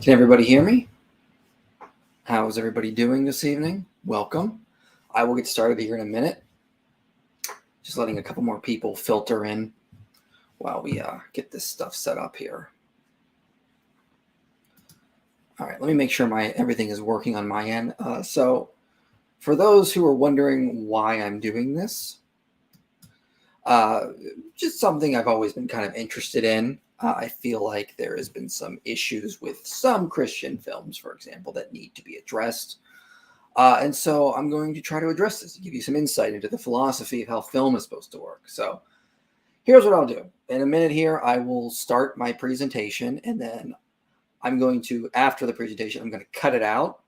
Can everybody hear me? How is everybody doing this evening? Welcome. I will get started here in a minute. Just letting a couple more people filter in while we get this stuff set up here. All right, let me make sure everything is working on my end. So for those who are wondering why I'm doing this, just something I've always been kind of interested in. I feel like there has been some issues with some Christian films, for example, that need to be addressed. And so I'm going to try to address this, give you some insight into the philosophy of how film is supposed to work. So here's what I'll do. In a minute here, I will start my presentation, and then I'm going to, after the presentation, I'm going to cut it out,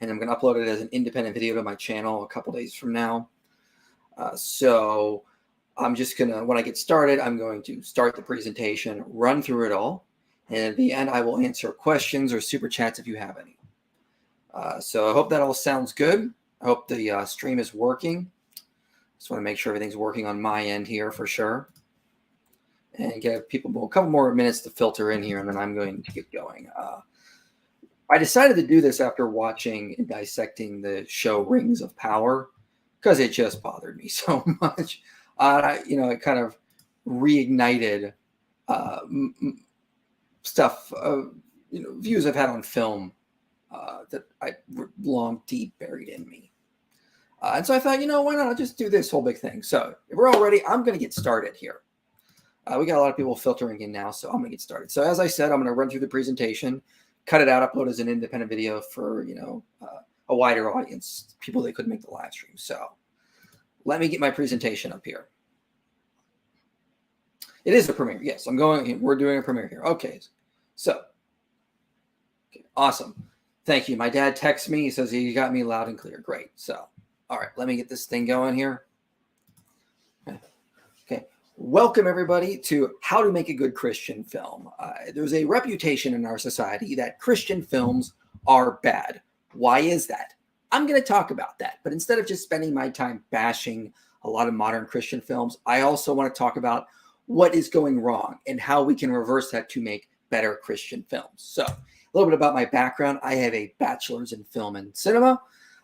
and I'm going to upload it as an independent video to my channel a couple days from now. So I'm just going to, when I get started, I'm going to start the presentation, run through it all, and at the end, I will answer questions or super chats if you have any. So I hope that all sounds good. I hope the stream is working. Just want to make sure everything's working on my end here for sure. And give people a couple more minutes to filter in here, and then I'm going to get going. I decided to do this after watching and dissecting the show Rings of Power because it just bothered me so much. It kind of reignited stuff, views I've had on film that I long deep buried in me. And so I thought, why not? I'll just do this whole big thing. So if we're all ready, I'm going to get started here. We got a lot of people filtering in now, so I'm going to get started. So as I said, I'm going to run through the presentation, cut it out, upload as an independent video for, a wider audience, people that couldn't make the live stream. So let me get my presentation up here. It is a premiere. Yes, we're doing a premiere here. Okay. So, awesome. Thank you. My dad texts me. He says he got me loud and clear. Great. So, all right, let me get this thing going here. Okay. Welcome, everybody, to How to Make a Good Christian Film. There's a reputation in our society that Christian films are bad. Why is that? I'm going to talk about that. But instead of just spending my time bashing a lot of modern Christian films, I also want to talk about what is going wrong and how we can reverse that to make better Christian films. So a little bit about my background. I have a bachelor's in film and cinema.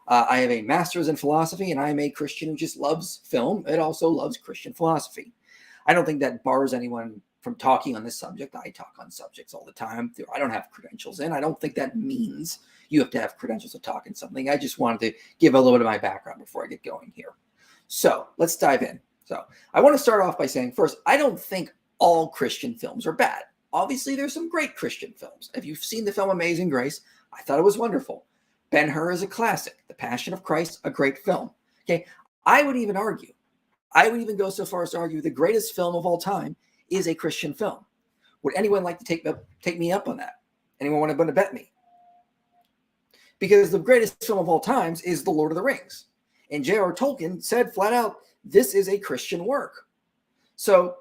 I have a master's in philosophy, and I am a Christian who just loves film. It also loves Christian philosophy. I don't think that bars anyone from talking on this subject. I talk on subjects all the time. I don't have credentials in. I don't think that means you have to have credentials to talk in something. I just wanted to give a little bit of my background before I get going here. So let's dive in. So I want to start off by saying, first, I don't think all Christian films are bad. Obviously, there's some great Christian films. If you've seen the film Amazing Grace, I thought it was wonderful. Ben-Hur is a classic. The Passion of Christ, a great film. Okay, I would even go so far as to argue the greatest film of all time is a Christian film. Would anyone like to take me up on that? Anyone want to bet me? Because the greatest film of all times is The Lord of the Rings. And J.R. Tolkien said flat out, this is a Christian work. So,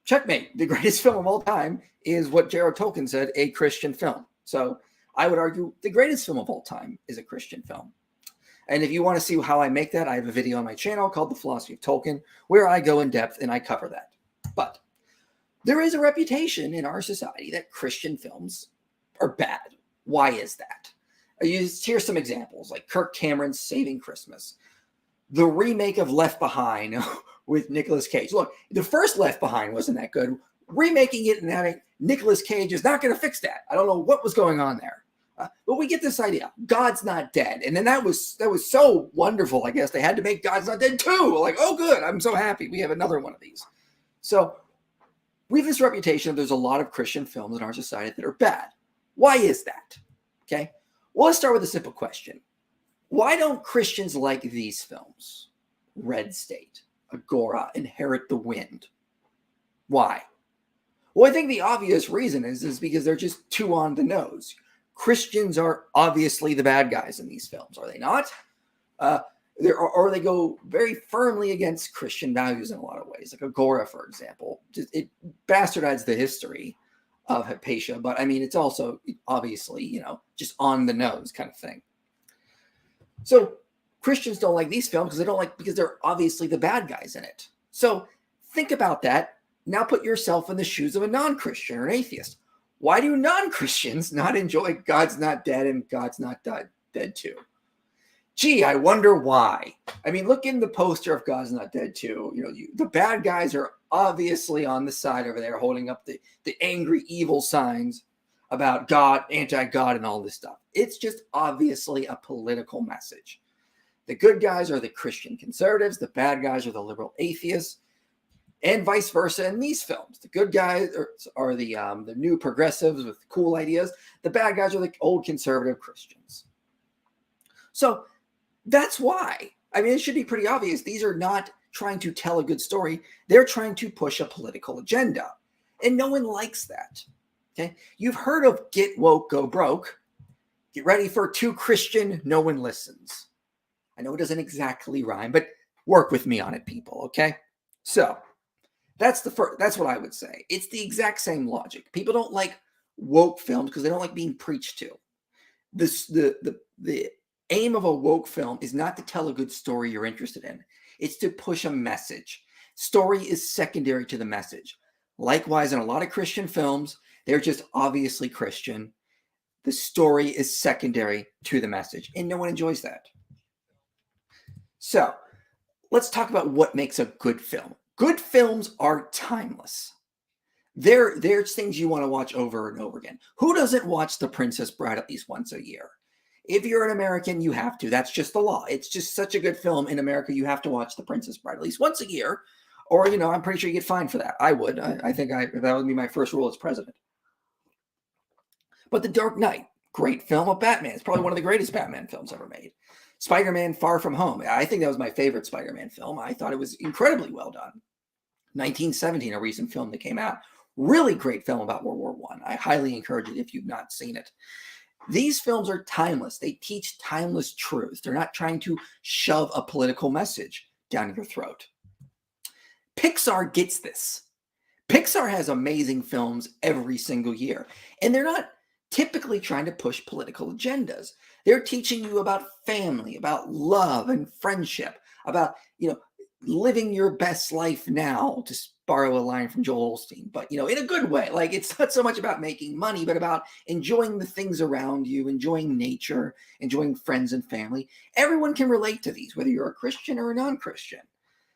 checkmate. The greatest film of all time is what J.R. Tolkien said, a Christian film. So, I would argue the greatest film of all time is a Christian film. And if you want to see how I make that, I have a video on my channel called The Philosophy of Tolkien, where I go in depth and I cover that. But there is a reputation in our society that Christian films are bad. Why is that? Here's some examples, like Kirk Cameron's Saving Christmas. The remake of Left Behind with Nicolas Cage. Look, the first Left Behind wasn't that good. Remaking it and having Nicolas Cage is not going to fix that. I don't know what was going on there. But we get this idea. God's not dead. And then that was so wonderful, I guess. They had to make God's Not Dead 2. Like, oh, good. I'm so happy. We have another one of these. So we have this reputation that there's a lot of Christian films in our society that are bad. Why is that? Okay. Well, let's start with a simple question. Why don't Christians like these films? Red State, Agora, Inherit the Wind. Why? Well, I think the obvious reason is because they're just too on the nose. Christians are obviously the bad guys in these films, are they not? Or they go very firmly against Christian values in a lot of ways, like Agora, for example. It bastardizes the history of Hypatia, but I mean, it's also obviously, just on the nose kind of thing. So Christians don't like these films because they're obviously the bad guys in it. So think about that. Now put yourself in the shoes of a non-Christian or an atheist. Why do non-Christians not enjoy God's Not Dead and God's Not Dead 2? Gee, I wonder why. I mean, look in the poster of God's Not Dead 2. The bad guys are obviously on the side over there holding up the angry, evil signs about God, anti-God, and all this stuff. It's just obviously a political message. The good guys are the Christian conservatives. The bad guys are the liberal atheists, and vice versa in these films. The good guys are the new progressives with cool ideas. The bad guys are the old conservative Christians. So that's why. I mean, it should be pretty obvious. These are not trying to tell a good story. They're trying to push a political agenda. And no one likes that. Okay? You've heard of get woke, go broke. Get ready for too Christian, no one listens. I know it doesn't exactly rhyme, but work with me on it, people, okay? So that's what I would say. It's the exact same logic. People don't like woke films because they don't like being preached to. The aim of a woke film is not to tell a good story you're interested in. It's to push a message. Story is secondary to the message. Likewise, in a lot of Christian films, they're just obviously Christian. The story is secondary to the message, and no one enjoys that. So let's talk about what makes a good film. Good films are timeless. There's things you want to watch over and over again. Who doesn't watch The Princess Bride at least once a year? If you're an American, you have to. That's just the law. It's just such a good film in America. You have to watch The Princess Bride at least once a year. Or, I'm pretty sure you get fined for that. I would. I think that would be my first rule as president. But The Dark Knight, great film of Batman. It's probably one of the greatest Batman films ever made. Spider-Man Far From Home. I think that was my favorite Spider-Man film. I thought it was incredibly well done. 1917, a recent film that came out. Really great film about World War I. I highly encourage it if you've not seen it. These films are timeless. They teach timeless truths. They're not trying to shove a political message down your throat. Pixar gets this. Pixar has amazing films every single year, and they're not typically trying to push political agendas. They're teaching you about family, about love and friendship, about, living your best life now, to borrow a line from Joel Osteen, but, in a good way. Like, it's not so much about making money, but about enjoying the things around you, enjoying nature, enjoying friends and family. Everyone can relate to these, whether you're a Christian or a non-Christian.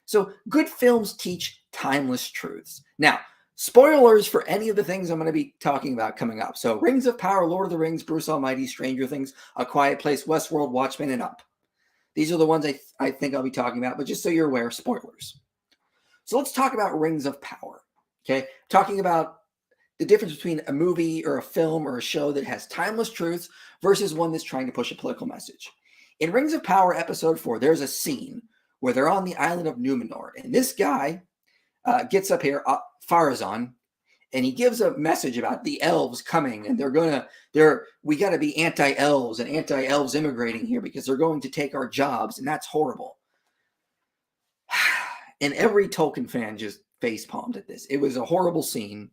So good films teach timeless truths. Now, spoilers for any of the things I'm going to be talking about coming up. So Rings of Power, Lord of the Rings, Bruce Almighty, Stranger Things, A Quiet Place, Westworld, Watchmen, and Up. These are the ones I think I'll be talking about, but just so you're aware, spoilers. So let's talk about Rings of Power, okay? Talking about the difference between a movie or a film or a show that has timeless truths versus one that's trying to push a political message. In Rings of Power Episode 4, there's a scene where they're on the island of Numenor, and this guy gets up here, Farazan, and he gives a message about the elves coming, and we got to be anti-elves and anti-elves immigrating here because they're going to take our jobs, and that's horrible. And every Tolkien fan just facepalmed at this. It was a horrible scene,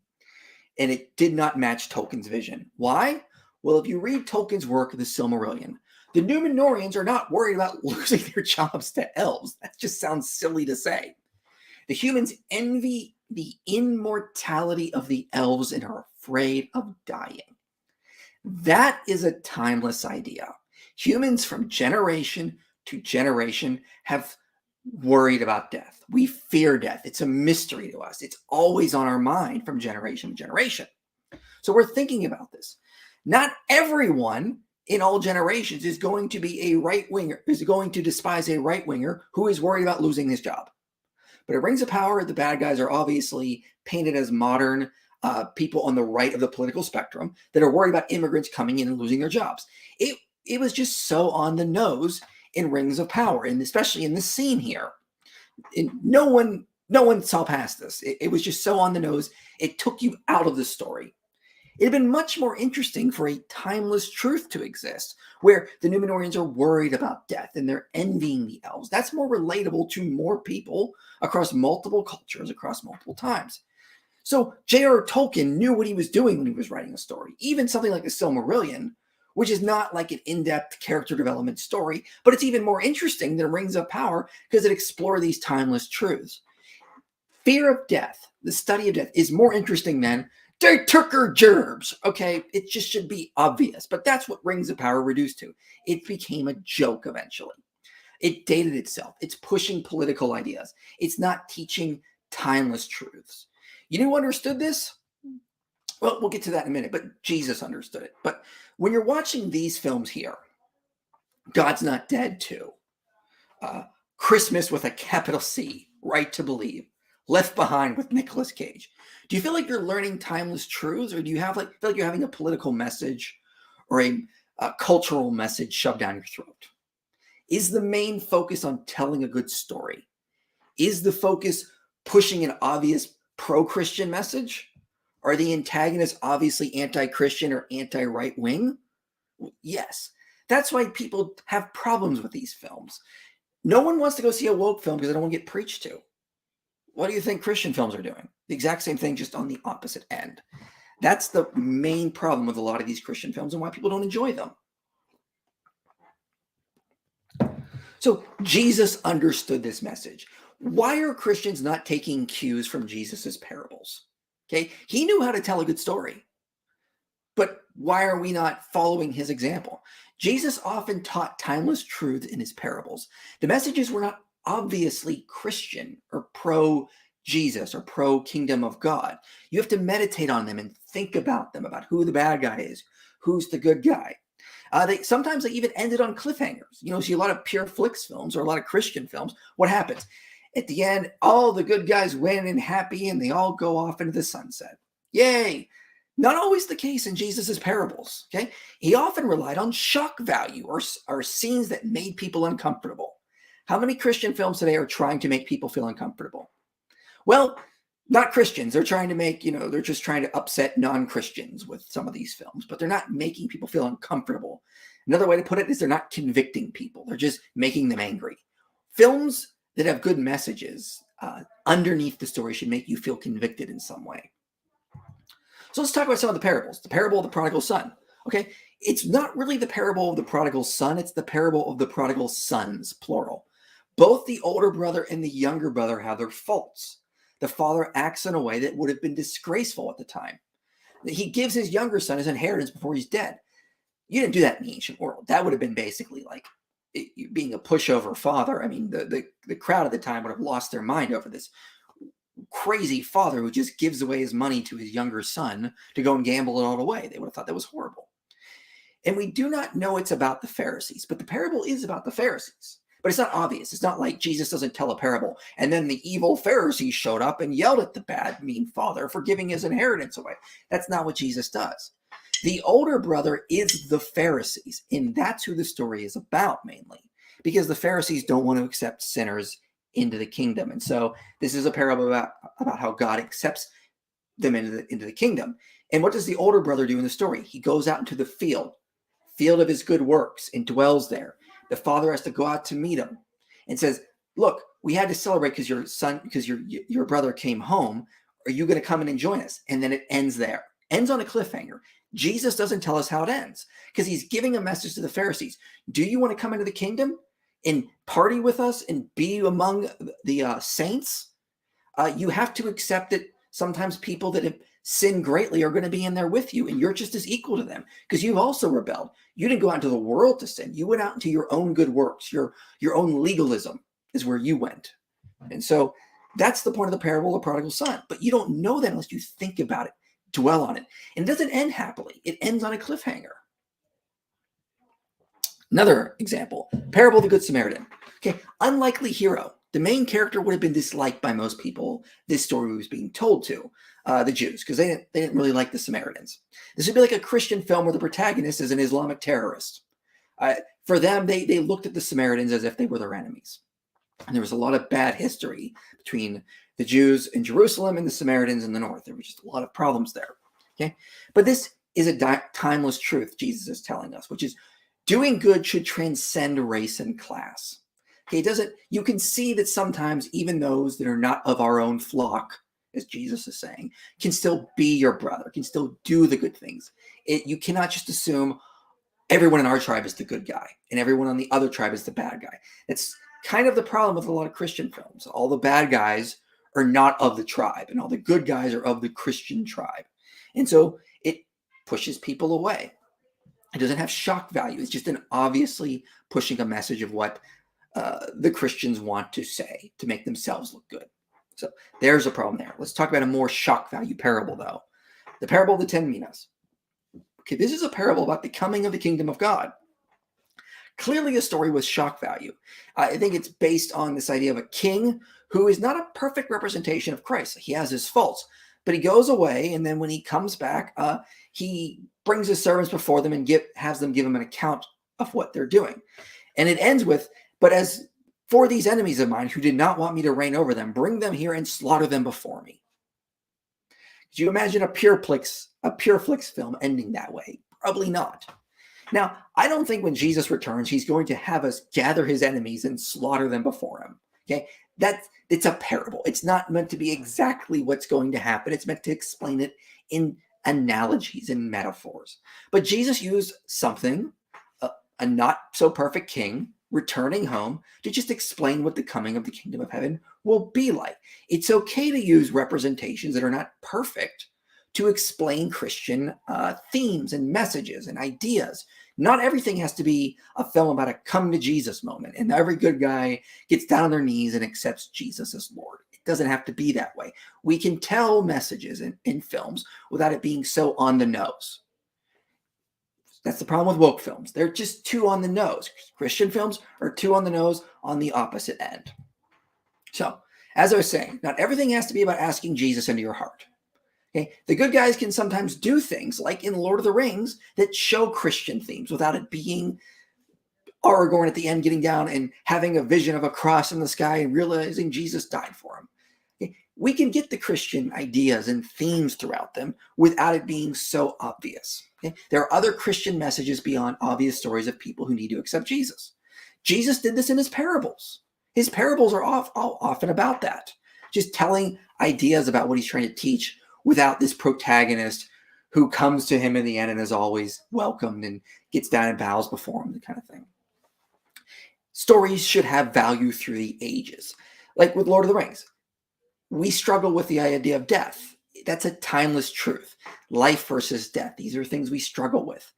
and it did not match Tolkien's vision. Why? Well, if you read Tolkien's work, The Silmarillion, the Numenorians are not worried about losing their jobs to elves. That just sounds silly to say. The humans envy the immortality of the elves and are afraid of dying. That is a timeless idea. Humans from generation to generation have worried about death. We fear death. It's a mystery to us. It's always on our mind from generation to generation. So we're thinking about this. Not everyone in all generations is going to be a right-winger, is going to despise a right-winger who is worried about losing his job. But at Rings of Power, the bad guys are obviously painted as modern people on the right of the political spectrum that are worried about immigrants coming in and losing their jobs. It was just so on the nose in Rings of Power, and especially in this scene here. And no one saw past this. It was just so on the nose. It took you out of the story. It'd been much more interesting for a timeless truth to exist, where the Numenorians are worried about death and they're envying the elves. That's more relatable to more people across multiple cultures, across multiple times. So J.R.R. Tolkien knew what he was doing when he was writing a story. Even something like the Silmarillion, which is not like an in-depth character development story, but it's even more interesting than Rings of Power because it explores these timeless truths. Fear of death, the study of death, is more interesting than They took her germs. Okay, it just should be obvious, but that's what Rings of Power reduced to. It became a joke eventually. It dated itself. It's pushing political ideas. It's not teaching timeless truths. You know who understood this? Well, we'll get to that in a minute, but Jesus understood it. But when you're watching these films here, God's Not Dead 2, Christmas with a capital C, Right to Believe, Left Behind with Nicolas Cage, do you feel like you're learning timeless truths, or do you feel like you're having a political message or a cultural message shoved down your throat? Is the main focus on telling a good story? Is the focus pushing an obvious pro-Christian message? Are the antagonists obviously anti-Christian or anti-right wing? Yes. That's why people have problems with these films. No one wants to go see a woke film because they don't want to get preached to. What do you think Christian films are doing? The exact same thing, just on the opposite end. That's the main problem with a lot of these Christian films and why people don't enjoy them. So Jesus understood this message. Why are Christians not taking cues from Jesus's parables? Okay, he knew how to tell a good story. But why are we not following his example? Jesus often taught timeless truths in his parables. The messages were not obviously Christian or pro-Jesus or pro-kingdom of God. You have to meditate on them and think about them, about who the bad guy is, who's the good guy. Sometimes they even ended on cliffhangers. You know, see a lot of pure flicks films or a lot of Christian films. What happens? At the end, all the good guys win and happy, and they all go off into the sunset. Yay! Not always the case in Jesus's parables. Okay, he often relied on shock value or scenes that made people uncomfortable. How many Christian films today are trying to make people feel uncomfortable? Well, not Christians. They're trying to make, they're just trying to upset non-Christians with some of these films, but they're not making people feel uncomfortable. Another way to put it is they're not convicting people. They're just making them angry. Films that have good messages underneath the story should make you feel convicted in some way. So let's talk about some of the parables. The parable of the prodigal son. Okay, it's not really the parable of the prodigal son. It's the parable of the prodigal sons, plural. Both the older brother and the younger brother have their faults. The father acts in a way that would have been disgraceful at the time. He gives his younger son his inheritance before he's dead. You didn't do that in the ancient world. That would have been basically like being a pushover father. I mean, the crowd at the time would have lost their mind over this crazy father who just gives away his money to his younger son to go and gamble it all away. They would have thought that was horrible. And we do not know it's about the Pharisees, but the parable is about the Pharisees. But it's not obvious. It's not like Jesus doesn't tell a parable and then the evil Pharisees showed up and yelled at the bad, mean father for giving his inheritance away. That's not what Jesus does. The older brother is the Pharisees, and that's who the story is about mainly, because the Pharisees don't want to accept sinners into the kingdom. And so this is a parable about how God accepts them into the kingdom. And what does the older brother do in the story? He goes out into the field of his good works, and dwells there. The father has to go out to meet him and says, look, we had to celebrate because your brother came home. Are you going to come in and join us? And then it ends there. Ends on a cliffhanger. Jesus doesn't tell us how it ends because he's giving a message to the Pharisees. Do you want to come into the kingdom and party with us and be among the saints? You have to accept that sometimes people that have sinned greatly are going to be in there with you, and you're just as equal to them because you've also rebelled. You didn't go out into the world to sin. You went out into your own good works. Your own legalism is where you went. And so that's the point of the parable of the prodigal son. But you don't know that unless you think about it, dwell on it. And it doesn't end happily. It ends on a cliffhanger. Another example, parable of the Good Samaritan. Okay, unlikely hero. The main character would have been disliked by most people this story was being told to, the Jews, because they didn't really like the Samaritans. This would be like a Christian film where the protagonist is an Islamic terrorist. For them, they looked at the Samaritans as if they were their enemies. And there was a lot of bad history between the Jews in Jerusalem and the Samaritans in the north. There was just a lot of problems there. Okay, but this is a timeless truth Jesus is telling us, which is doing good should transcend race and class. Okay, you can see that sometimes even those that are not of our own flock, as Jesus is saying, can still be your brother, can still do the good things. You cannot just assume everyone in our tribe is the good guy and everyone on the other tribe is the bad guy. It's kind of the problem with a lot of Christian films. All the bad guys are not of the tribe and all the good guys are of the Christian tribe. And so it pushes people away. It doesn't have shock value. It's just an obviously pushing a message of what the Christians want to say to make themselves look good. So there's a problem there. Let's talk about a more shock value parable, though. The parable of the 10 minas. Okay, this is a parable about the coming of the kingdom of God. Clearly a story with shock value. I think it's based on this idea of a king who is not a perfect representation of Christ. He has his faults, but he goes away, and then when he comes back, he brings his servants before them and has them give him an account of what they're doing. And it ends with, but as for these enemies of mine who did not want me to reign over them, bring them here and slaughter them before me. Could you imagine a Pureflix film ending that way? Probably not. Now, I don't think when Jesus returns, he's going to have us gather his enemies and slaughter them before him. Okay, it's a parable. It's not meant to be exactly what's going to happen. It's meant to explain it in analogies and metaphors. But Jesus used something, a not so perfect king returning home, to just explain what the coming of the kingdom of heaven will be like. It's okay to use representations that are not perfect to explain Christian themes and messages and ideas. Not everything has to be a film about a come to Jesus moment and every good guy gets down on their knees and accepts Jesus as Lord. It doesn't have to be that way. We can tell messages in films without it being so on the nose. That's the problem with woke films. They're just too on the nose. Christian films are too on the nose on the opposite end. So, as I was saying, not everything has to be about asking Jesus into your heart. Okay? The good guys can sometimes do things like in Lord of the Rings that show Christian themes without it being Aragorn at the end getting down and having a vision of a cross in the sky and realizing Jesus died for him. Okay? We can get the Christian ideas and themes throughout them without it being so obvious. Okay? There are other Christian messages beyond obvious stories of people who need to accept Jesus. Jesus did this in his parables. His parables are often about that, just telling ideas about what he's trying to teach without this protagonist who comes to him in the end and is always welcomed and gets down and bows before him, the kind of thing. Stories should have value through the ages. Like with Lord of the Rings, we struggle with the idea of death. That's a timeless truth. Life versus death. These are things we struggle with.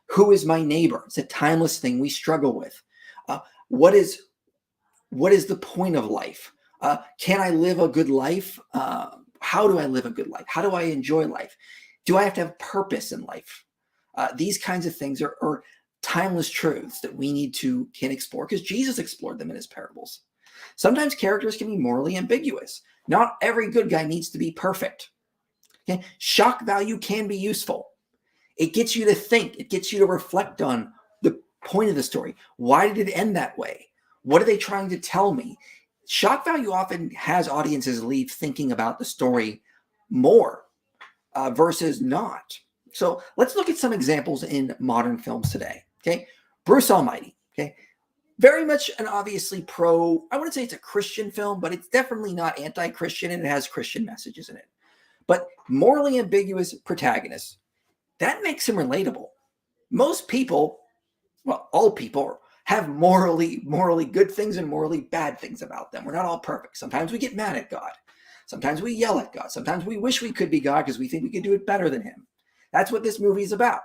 Who is my neighbor? It's a timeless thing we struggle with. What is the point of life? Can I live a good life? How do I live a good life? How do I enjoy life? Do I have to have purpose in life? These kinds of things are timeless truths that we can explore because Jesus explored them in his parables. Sometimes characters can be morally ambiguous. Not every good guy needs to be perfect. Okay? Shock value can be useful. It gets you to think. It gets you to reflect on the point of the story. Why did it end that way? What are they trying to tell me? Shock value often has audiences leave thinking about the story more versus not. So let's look at some examples in modern films today. Okay, Bruce Almighty. Okay, very much an obviously I wouldn't say it's a Christian film, but it's definitely not anti-Christian and it has Christian messages in it. But morally ambiguous protagonist, that makes him relatable. Most people, well, all people have morally good things and morally bad things about them. We're not all perfect. Sometimes we get mad at God. Sometimes we yell at God. Sometimes we wish we could be God because we think we could do it better than him. That's what this movie is about.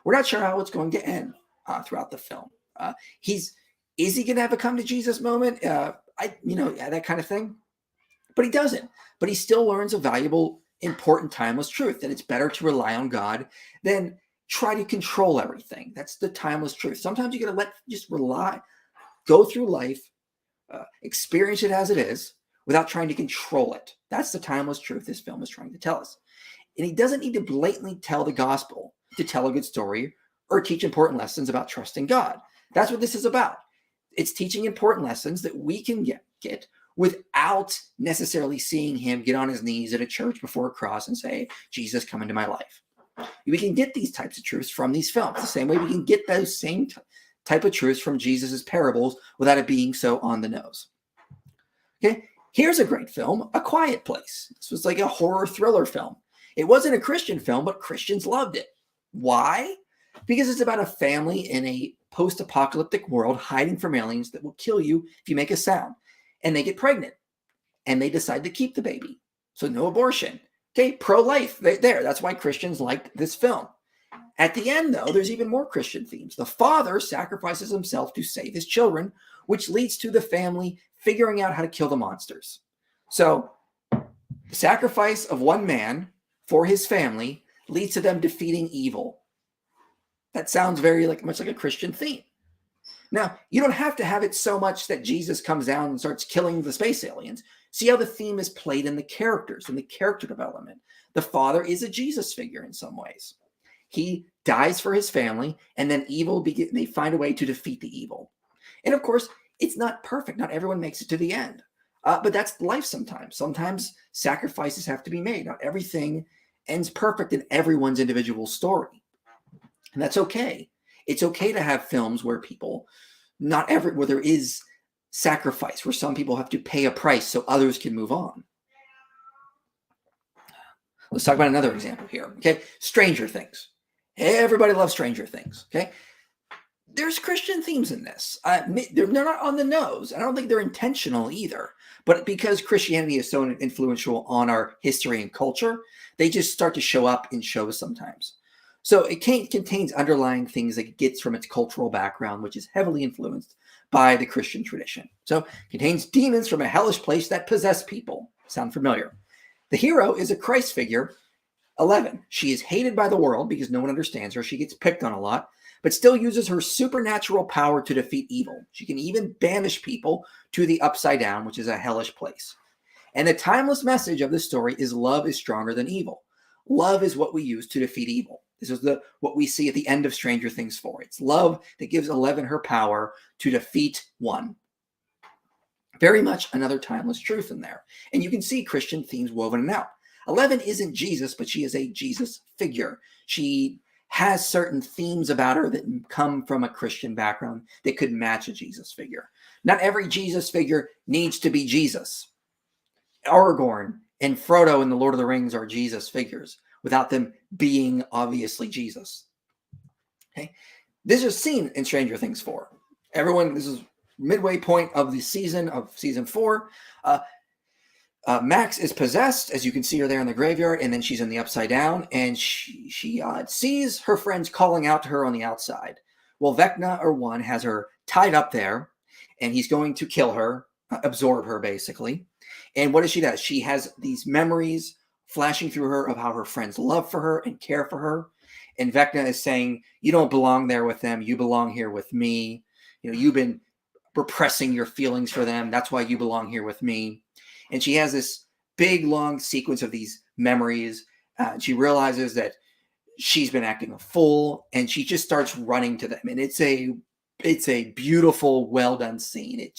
We're not sure how it's going to end throughout the film. Is he going to have a come to Jesus moment? That kind of thing. But he doesn't. But he still learns a valuable, important, timeless truth that it's better to rely on God than try to control everything. That's the timeless truth. Sometimes you got to go through life, experience it as it is without trying to control it. That's the timeless truth this film is trying to tell us. And he doesn't need to blatantly tell the gospel to tell a good story or teach important lessons about trusting God. That's what this is about. It's teaching important lessons that we can get without necessarily seeing him get on his knees at a church before a cross and say, Jesus, come into my life. We can get these types of truths from these films, the same way we can get those same type of truths from Jesus's parables without it being so on the nose. Okay, here's a great film, A Quiet Place. This was like a horror thriller film. It wasn't a Christian film, but Christians loved it. Why? Because it's about a family in a post-apocalyptic world hiding from aliens that will kill you if you make a sound. And they get pregnant. And they decide to keep the baby. So no abortion. Okay, pro-life, there. That's why Christians liked this film. At the end, though, there's even more Christian themes. The father sacrifices himself to save his children, which leads to the family figuring out how to kill the monsters. So the sacrifice of one man for his family leads to them defeating evil. That sounds very much like a Christian theme. Now, you don't have to have it so much that Jesus comes down and starts killing the space aliens. See how the theme is played in the characters, in the character development. The father is a Jesus figure in some ways. He dies for his family, and then they find a way to defeat the evil. And of course, it's not perfect. Not everyone makes it to the end. But that's life sometimes. Sometimes sacrifices have to be made. Not everything ends perfect in everyone's individual story. And that's okay. It's okay to have films where where there is sacrifice, where some people have to pay a price so others can move on. Let's talk about another example here. Okay, Stranger Things. Everybody loves Stranger Things. Okay, there's Christian themes in this. They're not on the nose. I don't think they're intentional either. But because Christianity is so influential on our history and culture, they just start to show up in shows sometimes. So it contains underlying things that it gets from its cultural background, which is heavily influenced by the Christian tradition. So it contains demons from a hellish place that possess people. Sound familiar? The hero is a Christ figure, 11. She is hated by the world because no one understands her. She gets picked on a lot, but still uses her supernatural power to defeat evil. She can even banish people to the upside down, which is a hellish place. And the timeless message of this story is love is stronger than evil. Love is what we use to defeat evil. This is what we see at the end of Stranger Things 4. It's love that gives 11 her power to defeat 1. Very much another timeless truth in there. And you can see Christian themes woven in out. 11 isn't Jesus, but she is a Jesus figure. She has certain themes about her that come from a Christian background that could match a Jesus figure. Not every Jesus figure needs to be Jesus. Aragorn and Frodo in The Lord of the Rings are Jesus figures without them being obviously Jesus. Okay, this is seen in Stranger Things 4. This is midway point of season 4. Max is possessed, as you can see her there in the graveyard, and then she's in the upside down, and she sees her friends calling out to her on the outside. Well, Vecna, or One, has her tied up there, and he's going to kill her, absorb her, basically. And what does she do? She has these memories flashing through her of how her friends love for her and care for her. And Vecna is saying, you don't belong there with them. You belong here with me. You've been repressing your feelings for them. That's why you belong here with me. And she has this big, long sequence of these memories. She realizes that she's been acting a fool, and she just starts running to them. And it's a beautiful, well-done scene.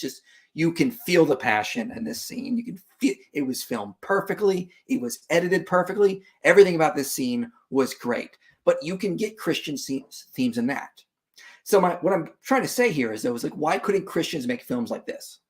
You can feel the passion in this scene. You can feel it was filmed perfectly. It was edited perfectly. Everything about this scene was great. But you can get Christian themes in that. So what I'm trying to say here is, why couldn't Christians make films like this?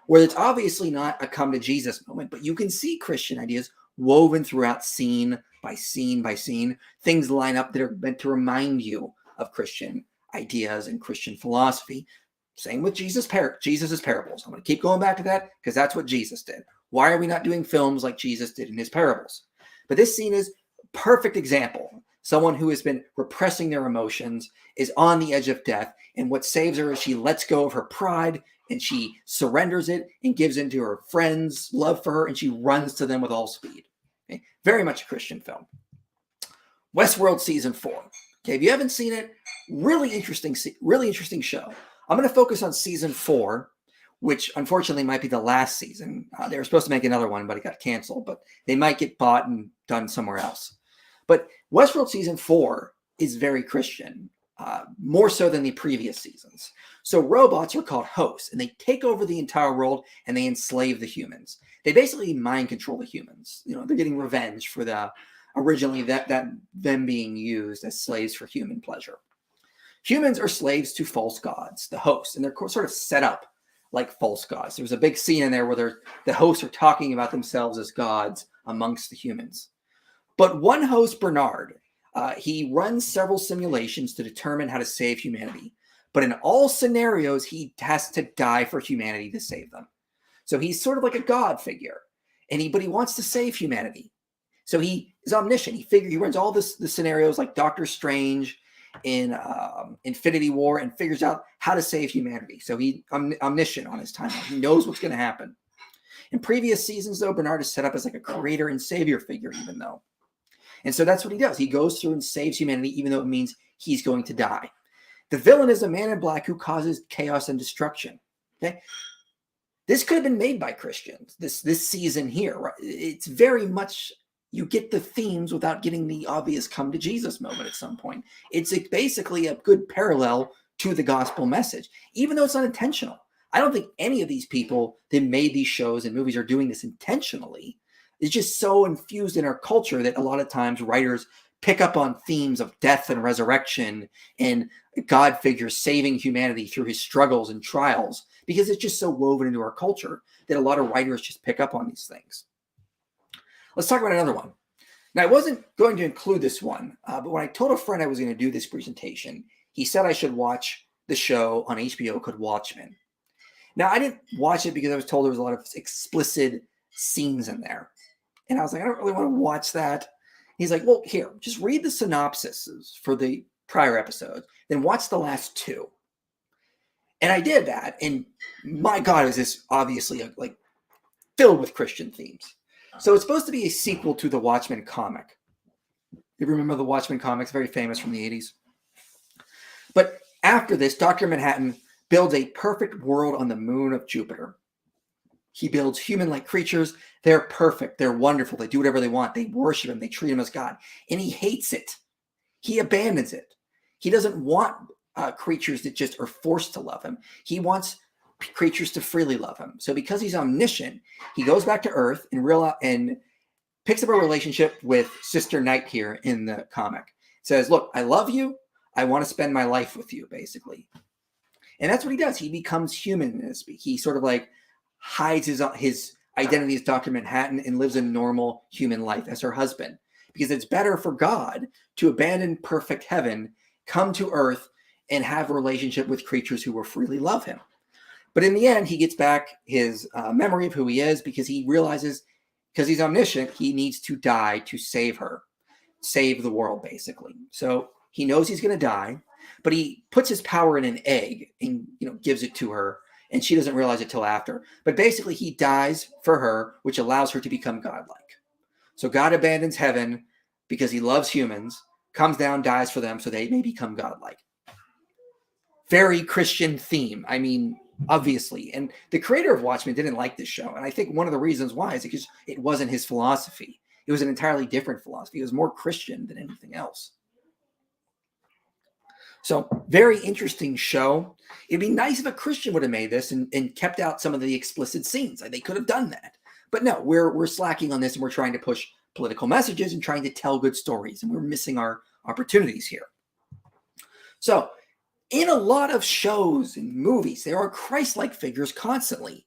Where it's obviously not a come to Jesus moment, but you can see Christian ideas woven throughout scene by scene by scene. Things line up that are meant to remind you of Christian ideas and Christian philosophy. Same with Jesus's parables. I'm going to keep going back to that because that's what Jesus did. Why are we not doing films like Jesus did in his parables? But this scene is a perfect example. Someone who has been repressing their emotions is on the edge of death, and what saves her is she lets go of her pride, and she surrenders it and gives into her friends' love for her, and she runs to them with all speed. Okay? Very much a Christian film. Westworld Season 4. Okay, if you haven't seen it, really interesting show. I'm going to focus on Season 4, which unfortunately might be the last season. They were supposed to make another one, but it got canceled. But they might get bought and done somewhere else. But Westworld Season 4 is very Christian, more so than the previous seasons. So robots are called hosts, and they take over the entire world, and they enslave the humans. They basically mind control the humans. They're getting revenge for originally them being used as slaves for human pleasure. Humans are slaves to false gods, the hosts, and they're sort of set up like false gods. There's a big scene in there where the hosts are talking about themselves as gods amongst the humans. But one host, Bernard, he runs several simulations to determine how to save humanity. But in all scenarios, he has to die for humanity to save them. So he's sort of like a god figure. But he wants to save humanity. So he is omniscient. He runs all the scenarios like Doctor Strange in Infinity War and figures out how to save humanity. So he's omniscient on his timeline. He knows what's going to happen. In previous seasons, though, Bernard is set up as like a creator and savior figure, even though. And so that's what he does. He goes through and saves humanity, even though it means he's going to die. The villain is a man in black who causes chaos and destruction. Okay, this could have been made by Christians. This season here, right? It's very much, you get the themes without getting the obvious come to Jesus moment at some point. It's basically a good parallel to the gospel message, even though it's unintentional. I don't think any of these people that made these shows and movies are doing this intentionally. It's just so infused in our culture that a lot of times writers pick up on themes of death and resurrection and God figures saving humanity through his struggles and trials, because it's just so woven into our culture that a lot of writers just pick up on these things. Let's talk about another one. Now, I wasn't going to include this one, but when I told a friend I was going to do this presentation, he said I should watch the show on HBO called Watchmen. Now, I didn't watch it because I was told there was a lot of explicit scenes in there. And I was like, I don't really want to watch that. He's like, well, here, just read the synopsises for the prior episodes, then watch the last two. And I did that. And my God, is this obviously like filled with Christian themes. So it's supposed to be a sequel to the Watchmen comic. You remember the Watchmen comics, very famous from the 80s. But after this, Dr. Manhattan builds a perfect world on the moon of Jupiter. He builds human-like creatures. They're perfect. They're wonderful. They do whatever they want. They worship him. They treat him as God. And he hates it. He abandons it. He doesn't want creatures that just are forced to love him. He wants creatures to freely love him. So because he's omniscient, he goes back to Earth and picks up a relationship with Sister Night here in the comic. Says, look, I love you. I want to spend my life with you, basically. And that's what he does. He becomes human in this speak. He sort of like hides his identity as Dr. Manhattan and lives a normal human life as her husband. Because it's better for God to abandon perfect heaven, come to Earth, and have a relationship with creatures who will freely love him. But in the end, he gets back his memory of who he is, because he realizes, because he's omniscient, he needs to die to save her, save the world, basically. So he knows he's going to die, but he puts his power in an egg and gives it to her, and she doesn't realize it till after. But basically, he dies for her, which allows her to become godlike. So God abandons heaven because he loves humans, comes down, dies for them so they may become godlike. Very Christian theme. I mean, obviously. And the creator of Watchmen didn't like this show. And I think one of the reasons why is because it wasn't his philosophy. It was an entirely different philosophy. It was more Christian than anything else. So very interesting show. It'd be nice if a Christian would have made this and kept out some of the explicit scenes. They could have done that. But no, we're slacking on this, and we're trying to push political messages and trying to tell good stories. And we're missing our opportunities here. So in a lot of shows and movies, there are Christ-like figures constantly.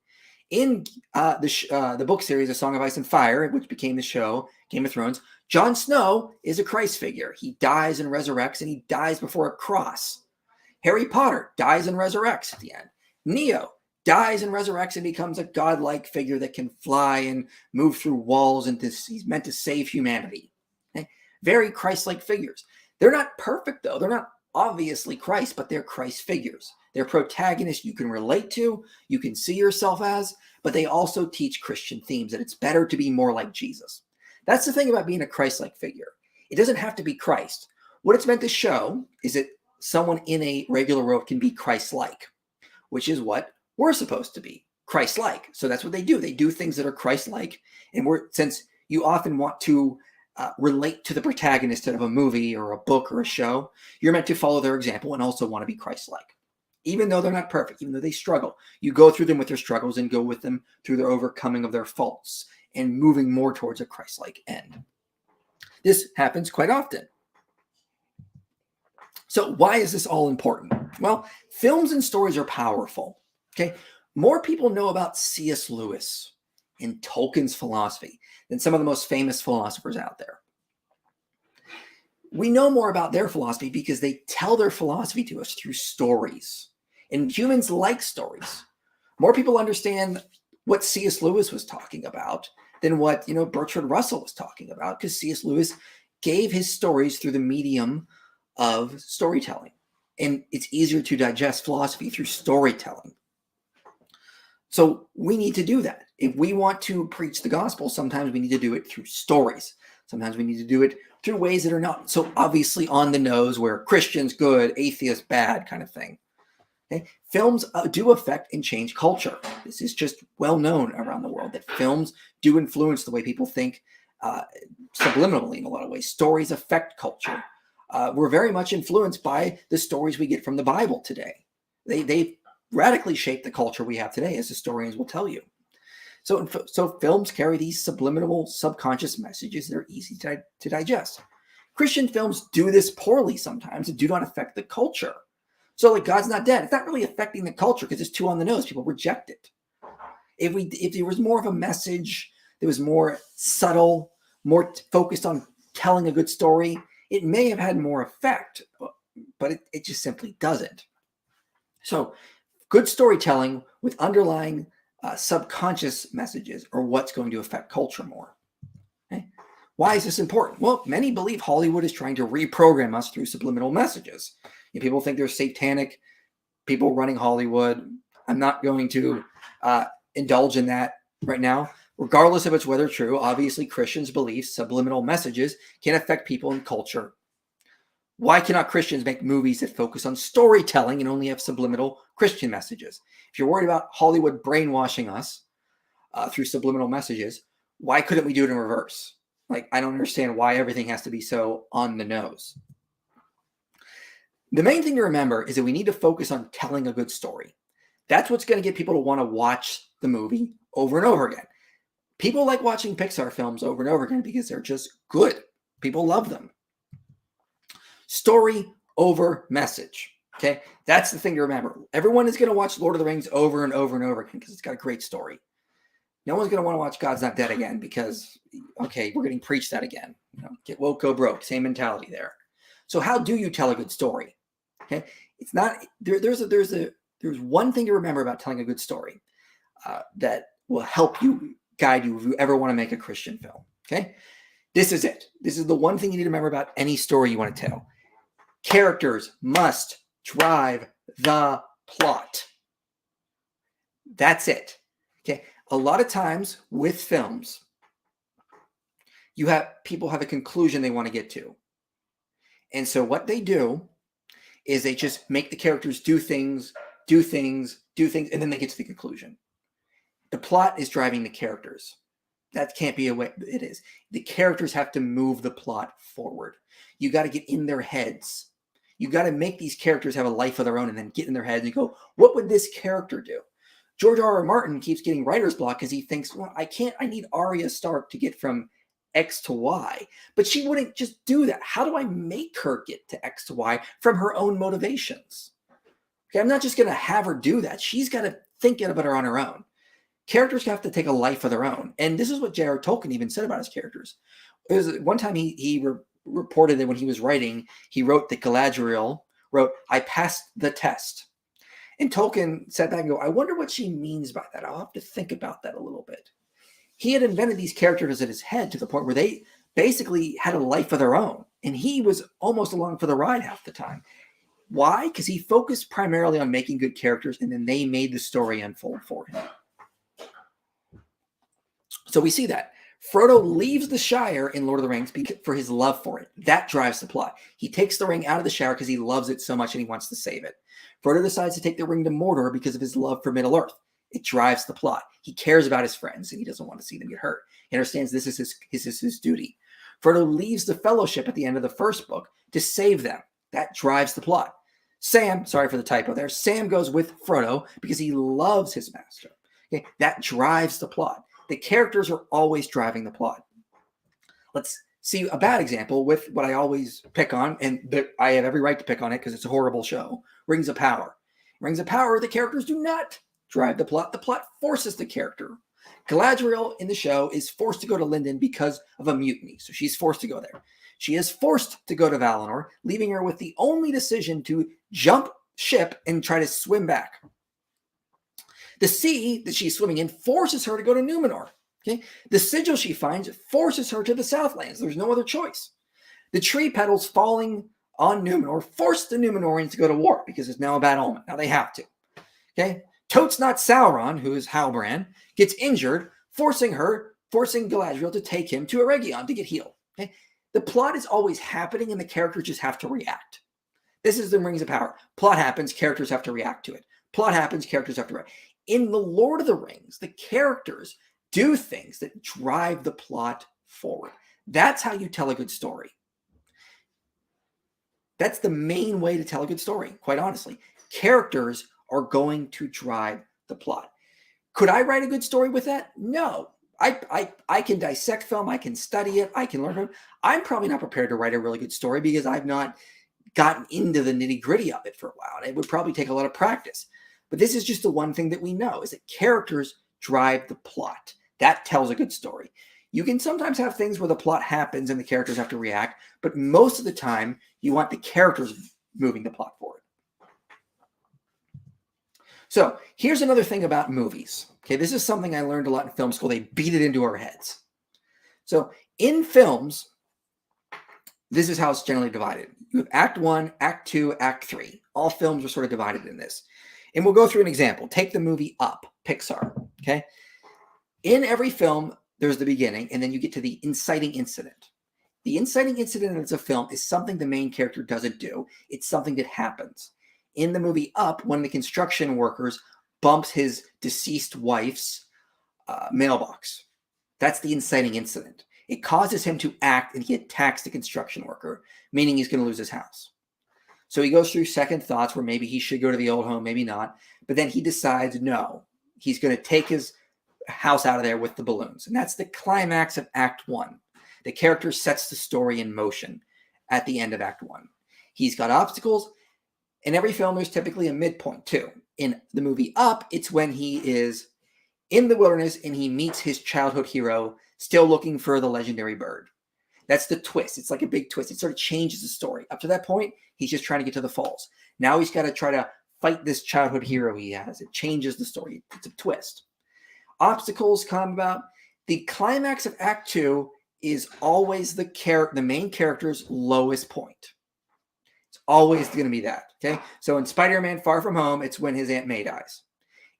In the book series, A Song of Ice and Fire, which became the show, Game of Thrones, Jon Snow is a Christ figure. He dies and resurrects, and he dies before a cross. Harry Potter dies and resurrects at the end. Neo dies and resurrects and becomes a godlike figure that can fly and move through walls, and he's meant to save humanity. Okay? Very Christ-like figures. They're not perfect, though. They're not obviously Christ, but they're Christ figures. They're protagonists you can relate to, you can see yourself as, but they also teach Christian themes, that it's better to be more like Jesus. That's the thing about being a Christ-like figure. It doesn't have to be Christ. What it's meant to show is that someone in a regular robe can be Christ-like, which is what we're supposed to be, Christ-like. So that's what they do. They do things that are Christ-like. And since you often want to relate to the protagonist of a movie or a book or a show, you're meant to follow their example and also want to be Christ-like. Even though they're not perfect, even though they struggle, you go through them with their struggles and go with them through their overcoming of their faults and moving more towards a Christ-like end. This happens quite often. So why is this all important? Well, films and stories are powerful. Okay, more people know about C.S. Lewis and Tolkien's philosophy than some of the most famous philosophers out there. We know more about their philosophy because they tell their philosophy to us through stories. And humans like stories. More people understand what C.S. Lewis was talking about than what, Bertrand Russell was talking about, because C.S. Lewis gave his stories through the medium of storytelling. And it's easier to digest philosophy through storytelling. So we need to do that. If we want to preach the gospel, sometimes we need to do it through stories. Sometimes we need to do it through ways that are not so obviously on the nose, where Christians good, atheists bad kind of thing. Okay? Films do affect and change culture. This is just well known around the world that films do influence the way people think subliminally in a lot of ways. Stories affect culture. We're very much influenced by the stories we get from the Bible today. They radically shape the culture we have today, as historians will tell you. So films carry these subliminal, subconscious messages that are easy to digest. Christian films do this poorly sometimes and do not affect the culture. So like God's Not Dead, it's not really affecting the culture because it's too on the nose. People reject it. If there was more of a message that was more subtle, more focused on telling a good story, it may have had more effect, but it just simply doesn't. So good storytelling with underlying subconscious messages are what's going to affect culture more. Okay? Why is this important? Well, many believe Hollywood is trying to reprogram us through subliminal messages. People think there's satanic people running Hollywood. I'm not going to indulge in that right now. Regardless of it's whether true, obviously Christians believe subliminal messages can affect people and culture. Why cannot Christians make movies that focus on storytelling and only have subliminal Christian messages? If you're worried about Hollywood brainwashing us through subliminal messages, why couldn't we do it in reverse? Like, I don't understand why everything has to be so on the nose. The main thing to remember is that we need to focus on telling a good story. That's what's going to get people to want to watch the movie over and over again. People like watching Pixar films over and over again because they're just good. People love them. Story over message. Okay, that's the thing to remember. Everyone is going to watch Lord of the Rings over and over and over again because it's got a great story. No one's going to want to watch God's Not Dead again because, okay, we're getting preached that again. Get woke, go broke. Same mentality there. So how do you tell a good story? Okay, it's not there's one thing to remember about telling a good story that will help you, guide you if you ever want to make a Christian film. Okay, this is it. This is the one thing you need to remember about any story you want to tell. Characters must drive the plot. That's it. Okay, a lot of times with films, people have a conclusion they want to get to. And so what they do is they just make the characters do things, and then they get to the conclusion. The plot is driving the characters. That can't be a way it is. The characters have to move the plot forward. You got to get in their heads. You got to make these characters have a life of their own and then get in their heads and go, what would this character do? George R.R. Martin keeps getting writer's block because he thinks, well, I need Arya Stark to get from X to Y, but she wouldn't just do that. How do I make her get to X to Y from her own motivations? Okay, I'm not just going to have her do that. She's got to think about it on her own. Characters have to take a life of their own. And this is what J.R. Tolkien even said about his characters. One time he reported that when he was writing, he wrote that Galadriel wrote, "I passed the test." And Tolkien sat back and go, I wonder what she means by that. I'll have to think about that a little bit. He had invented these characters in his head to the point where they basically had a life of their own. And he was almost along for the ride half the time. Why? Because he focused primarily on making good characters, and then they made the story unfold for him. So we see that. Frodo leaves the Shire in Lord of the Rings for his love for it. That drives the plot. He takes the ring out of the Shire because he loves it so much and he wants to save it. Frodo decides to take the ring to Mordor because of his love for Middle-earth. It drives the plot. He cares about his friends and he doesn't want to see them get hurt. He understands this is his duty. Frodo leaves the Fellowship at the end of the first book to save them. That drives the plot. Sam, sorry for the typo there, Sam goes with Frodo because he loves his master. Okay, that drives the plot. The characters are always driving the plot. Let's see a bad example with what I always pick on, and I have every right to pick on it because it's a horrible show. Rings of Power. Rings of Power, the characters do not drive the plot. The plot forces the character. Galadriel in the show is forced to go to Lindon because of a mutiny, so she's forced to go there. She is forced to go to Valinor, leaving her with the only decision to jump ship and try to swim back. The sea that she's swimming in forces her to go to Numenor. Okay, the sigil she finds forces her to the Southlands. There's no other choice. The tree petals falling on Numenor force the Numenorians to go to war because it's now a bad omen. Now they have to. Okay, Totes not Sauron, who is Halbrand, gets injured, forcing Galadriel to take him to Eregion to get healed. Okay, the plot is always happening, and the characters just have to react. This is the Rings of Power. Plot happens, characters have to react to it. Plot happens, characters have to react. In the Lord of the Rings, the characters do things that drive the plot forward. That's how you tell a good story. That's the main way to tell a good story, quite honestly. Characters are going to drive the plot. Could I write a good story with that? No. I can dissect film. I can study it. I can learn from it. I'm probably not prepared to write a really good story because I've not gotten into the nitty-gritty of it for a while. It would probably take a lot of practice. But this is just the one thing that we know is that characters drive the plot. That tells a good story. You can sometimes have things where the plot happens and the characters have to react, but most of the time you want the characters moving the plot forward. So here's another thing about movies. Okay, this is something I learned a lot in film school. They beat it into our heads. So in films, this is how it's generally divided. You have Act 1, Act 2, Act 3. All films are sort of divided in this. And we'll go through an example. Take the movie Up, Pixar. Okay. In every film, there's the beginning, and then you get to the inciting incident. The inciting incident as a film is something the main character doesn't do. It's something that happens. In the movie Up, one of the construction workers bumps his deceased wife's mailbox. That's the inciting incident. It causes him to act, and he attacks the construction worker, meaning he's going to lose his house. So he goes through second thoughts where maybe he should go to the old home, maybe not. But then he decides, no, he's going to take his house out of there with the balloons. And that's the climax of Act 1. The character sets the story in motion at the end of Act 1. He's got obstacles. In every film, there's typically a midpoint too. In the movie Up, it's when he is in the wilderness and he meets his childhood hero, still looking for the legendary bird. That's the twist. It's like a big twist. It sort of changes the story. Up to that point, he's just trying to get to the falls. Now he's got to try to fight this childhood hero he has. It changes the story. It's a twist. Obstacles come about. The climax of Act 2 is always the main character's lowest point. It's always going to be that. Okay. So in Spider-Man Far From Home, it's when his Aunt May dies.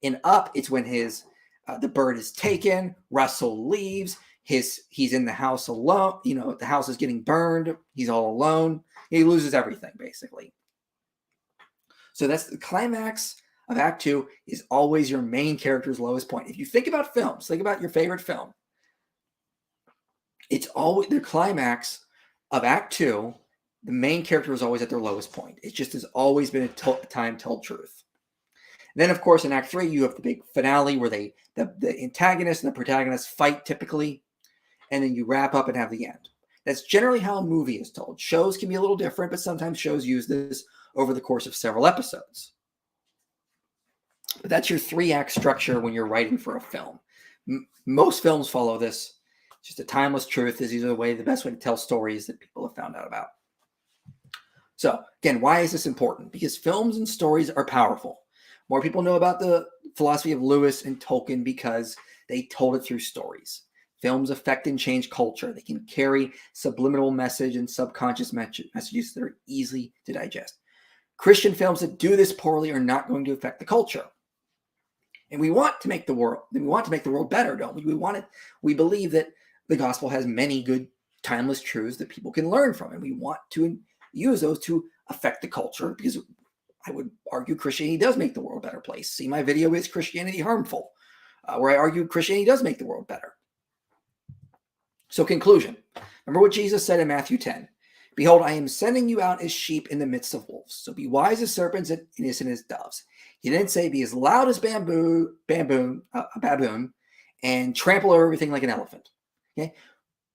In Up, it's when the bird is taken. Russell leaves. He's in the house alone. You know, the house is getting burned. He's all alone. He loses everything, basically. So that's the climax of Act 2 is always your main character's lowest point. If you think about films, think about your favorite film. It's always the climax of Act 2. The main character is always at their lowest point. It just has always been a time told truth. And then, of course, in Act 3, you have the big finale where the antagonist and the protagonist fight typically, and then you wrap up and have the end. That's generally how a movie is told. Shows can be a little different, but sometimes shows use this over the course of several episodes. But that's your 3-act structure when you're writing for a film. Most films follow this. It's just a timeless truth. This is the best way to tell stories that people have found out about. So, again, why is this important? Because films and stories are powerful. More people know about the philosophy of Lewis and Tolkien because they told it through stories. Films affect and change culture. They can carry subliminal message and subconscious messages that are easy to digest. Christian films that do this poorly are not going to affect the culture. And we want to make the world better, don't we? We believe that the gospel has many good timeless truths that people can learn from, and we want to use those to affect the culture because I would argue Christianity does make the world a better place. See my video, Is Christianity Harmful? Where I argue Christianity does make the world better. So conclusion. Remember what Jesus said in Matthew 10. Behold, I am sending you out as sheep in the midst of wolves. So be wise as serpents and innocent as doves. He didn't say be as loud as a baboon, and trample over everything like an elephant. Okay?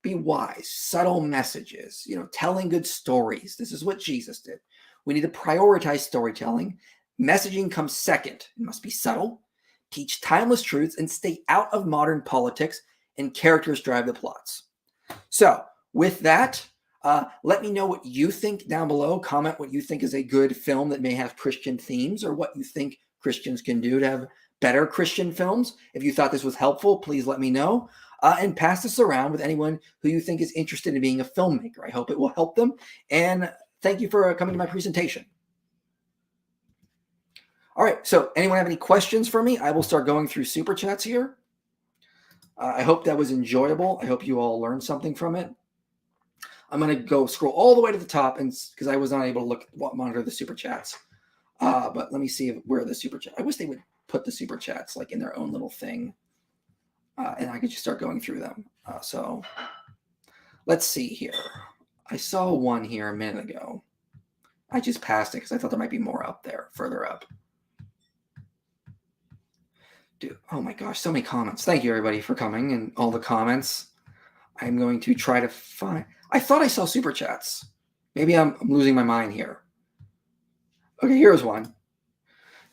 Be wise, subtle messages, telling good stories. This is what Jesus did. We need to prioritize storytelling. Messaging comes second. It must be subtle, teach timeless truths, and stay out of modern politics, and characters drive the plots. So with that, let me know what you think down below. Comment what you think is a good film that may have Christian themes or what you think Christians can do to have better Christian films. If you thought this was helpful, please let me know. And pass this around with anyone who you think is interested in being a filmmaker. I hope it will help them. And thank you for coming to my presentation. All right, so anyone have any questions for me? I will start going through Super Chats here. I hope that was enjoyable. I hope you all learned something from it. I'm going to go scroll all the way to the top because I was not able to monitor the Super Chats. But let me see where the Super Chat. I wish they would put the Super Chats like in their own little thing. And I could just start going through them. So let's see here. I saw one here a minute ago. I just passed it because I thought there might be more up there, further up. Dude, oh my gosh, so many comments. Thank you, everybody, for coming and all the comments. I'm going to try to find. I thought I saw Super Chats. Maybe I'm losing my mind here. Okay, here's one.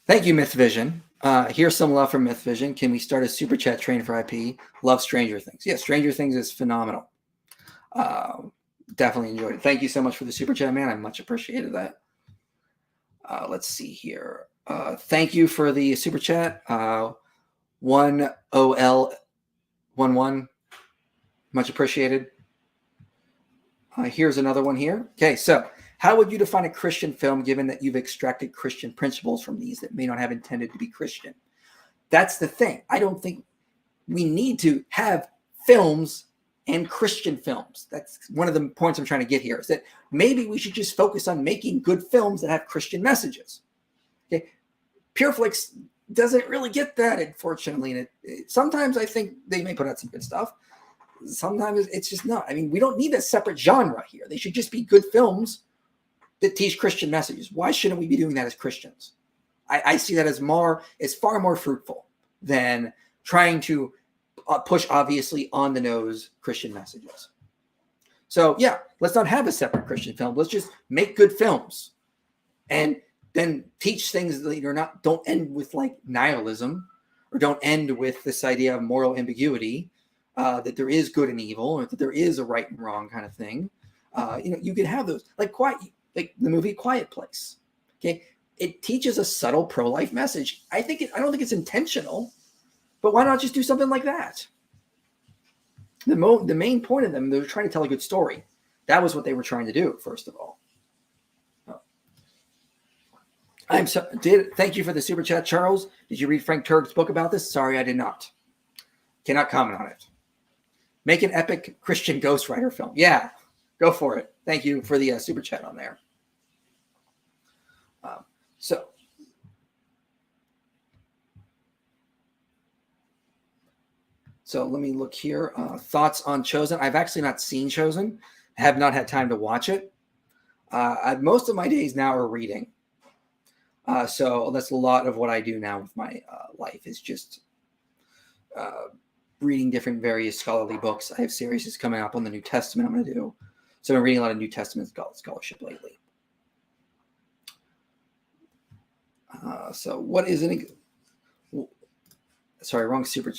Thank you, Myth Vision. Here's some love from Myth Vision. Can we start a Super Chat train for IP? Love Stranger Things. Yeah, Stranger Things is phenomenal. Definitely enjoyed it. Thank you so much for the Super Chat, man. I much appreciated that. Let's see here. Thank you for the Super Chat. 1OL11. Much appreciated. Here's another one here. Okay, so how would you define a Christian film given that you've extracted Christian principles from these that may not have intended to be Christian? That's the thing. I don't think we need to have films and Christian films. That's one of the points I'm trying to get here, is that maybe we should just focus on making good films that have Christian messages. Okay, PureFlix doesn't really get that, unfortunately. And sometimes I think they may put out some good stuff. Sometimes it's just not. I mean, we don't need a separate genre here. They should just be good films that teach Christian messages. Why shouldn't we be doing that as Christians? I see that as far more fruitful than trying to push obviously on the nose Christian messages. So yeah, let's not have a separate Christian film. Let's just make good films and then teach things that don't end with like nihilism, or don't end with this idea of moral ambiguity, that there is good and evil, or that there is a right and wrong kind of thing. You can have those like the movie Quiet Place. Okay, it teaches a subtle pro-life message. I don't think it's intentional, but why not just do something like that? The main point of them, they were trying to tell a good story. That was what they were trying to do, first of all. Thank you for the Super Chat, Charles. Did you read Frank Turk's book about this? Sorry, I did not. Cannot comment on it. Make an epic Christian Ghost Rider film. Yeah, go for it. Thank you for the Super Chat on there. So let me look here. Thoughts on Chosen. I've actually not seen Chosen. I have not had time to watch it. Most of my days now are reading. So that's a lot of what I do now with my life, is just reading different various scholarly books. I have series coming up on the New Testament I'm going to do. So I'm reading a lot of New Testament scholarship lately. So what is sorry, wrong super.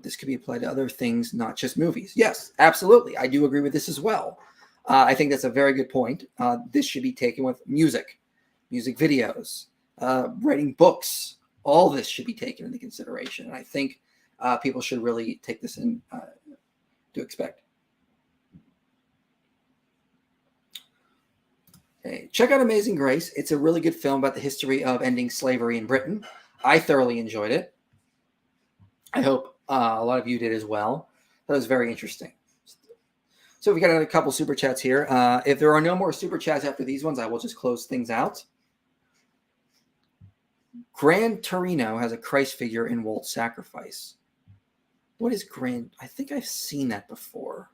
This could be applied to other things, not just movies. Yes, absolutely. I do agree with this as well. I think that's a very good point. This should be taken with music videos, writing books. All this should be taken into consideration. And I think people should really take this in to expect. Okay. Check out Amazing Grace. It's a really good film about the history of ending slavery in Britain. I thoroughly enjoyed it. I hope a lot of you did as well. That was very interesting. So we got another couple Super Chats here. If there are no more Super Chats after these ones, I will just close things out. Gran Torino has a Christ figure in Walt's Sacrifice. What is Gran? I think I've seen that before.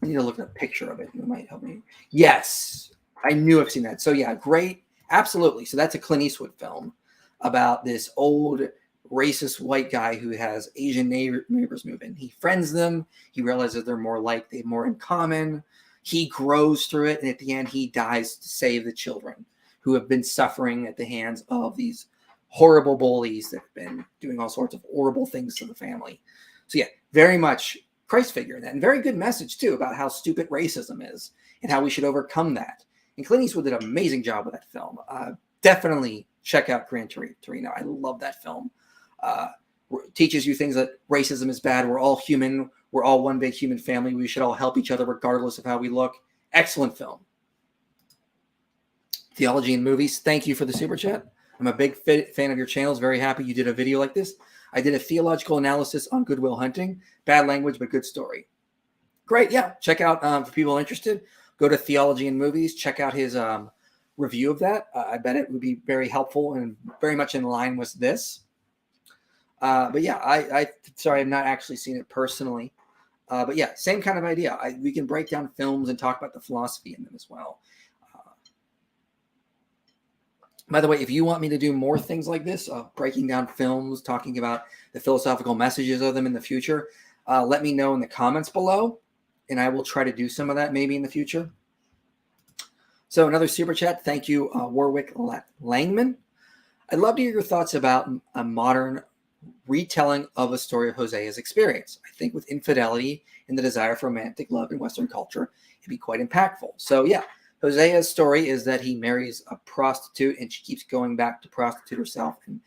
I need to look at a picture of it. It might help me. Yes, I knew I've seen that. So yeah, great. Absolutely. So that's a Clint Eastwood film about this old racist white guy who has Asian neighbors move in. He friends them. He realizes they're more alike. They have more in common. He grows through it. And at the end, he dies to save the children who have been suffering at the hands of these horrible bullies that have been doing all sorts of horrible things to the family. So yeah, very much Christ figure in that. And very good message too about how stupid racism is and how we should overcome that. And Clint Eastwood did an amazing job with that film. Definitely check out Gran Torino. I love that film. Teaches you things that racism is bad. We're all human. We're all one big human family. We should all help each other regardless of how we look. Excellent film. Theology and Movies. Thank you for the super chat. I'm a big fan of your channels. Very happy you did a video like this. I did a theological analysis on Good Will Hunting. Bad language, but good story. Great. Yeah. Check out, for people interested, go to Theology and Movies. Check out his review of that. I bet it would be very helpful and very much in line with this. But yeah, sorry, I've not actually seen it personally. But yeah, same kind of idea. We can break down films and talk about the philosophy in them as well. By the way, if you want me to do more things like this, breaking down films, talking about the philosophical messages of them in the future, let me know in the comments below, and I will try to do some of that maybe in the future. So another super chat. Thank you, Warwick Langman. I'd love to hear your thoughts about a modern retelling of a story of Hosea's experience. I think with infidelity and the desire for romantic love in Western culture, it'd be quite impactful. So yeah, Hosea's story is that he marries a prostitute and she keeps going back to prostitute herself, and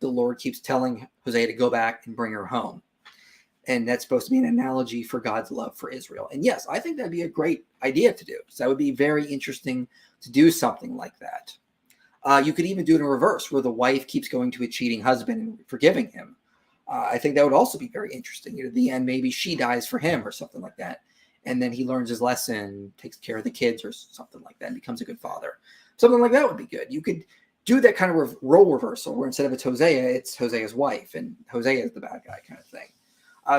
the Lord keeps telling Hosea to go back and bring her home. And that's supposed to be an analogy for God's love for Israel. And yes, I think that'd be a great idea to do. So that would be very interesting to do something like that. You could even do it in reverse, where the wife keeps going to a cheating husband and forgiving him. I think that would also be very interesting. At the end, maybe she dies for him or something like that. And then he learns his lesson, takes care of the kids or something like that, and becomes a good father. Something like that would be good. You could do that kind of role reversal, where instead of it's Hosea, it's Hosea's wife, and Hosea is the bad guy kind of thing.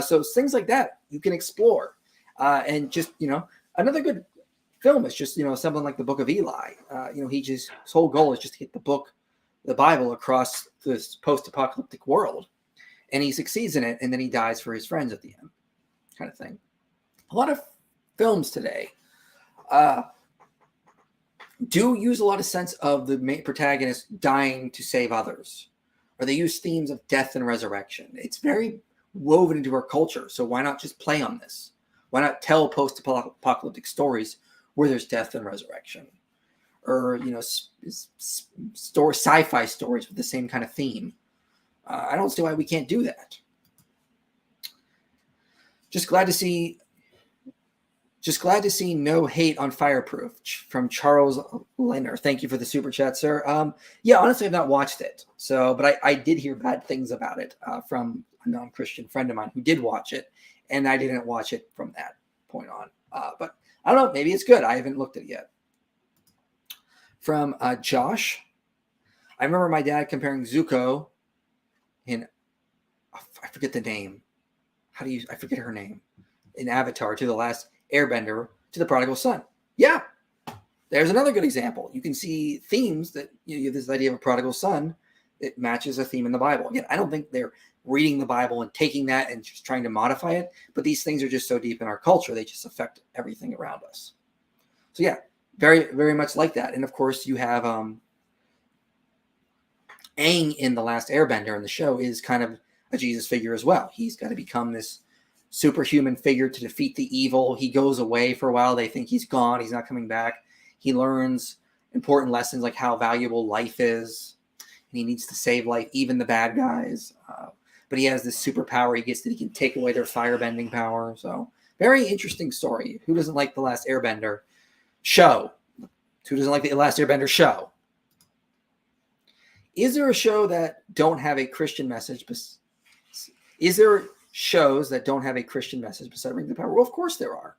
So things like that you can explore. And just, another good film is just, something like the Book of Eli. His whole goal is just to get the Bible across this post-apocalyptic world. And he succeeds in it, and then he dies for his friends at the end, kind of thing. A lot of films today do use a lot of sense of the main protagonist dying to save others, or they use themes of death and resurrection. It's very woven into our culture, so why not just play on this? Why not tell post-apocalyptic stories where there's death and resurrection, or sci-fi stories with the same kind of theme? I don't see why we can't do that. Just glad to see no hate on Fireproof from Charles Lenner. Thank you for the super chat, sir. Yeah, honestly, I've not watched it. But I did hear bad things about it from a non-Christian friend of mine who did watch it, and I didn't watch it from that point on. But I don't know, maybe it's good. I haven't looked at it yet. From Josh, I remember my dad comparing Zuko in, I forget the name. I forget her name, in Avatar, to the last Airbender, to the prodigal son. Yeah, there's another good example. You can see themes that you have this idea of a prodigal son. It matches a theme in the Bible. Again, I don't think they're reading the Bible and taking that and just trying to modify it, but these things are just so deep in our culture, they just affect everything around us. So yeah, very, very much like that. And of course, you have Aang in The Last Airbender in the show is kind of a Jesus figure as well. He's got to become this superhuman figure to defeat the evil. He goes away for a while. They think he's gone. He's not coming back. He learns important lessons like how valuable life is, and he needs to save life, even the bad guys. But he has this superpower he gets that he can take away their firebending power. So very interesting story. Who doesn't like The Last Airbender show? Who doesn't like The Last Airbender show? Is there a show that don't have a Christian message? Is there shows that don't have a Christian message besides Ring of the Power? Well, of course there are.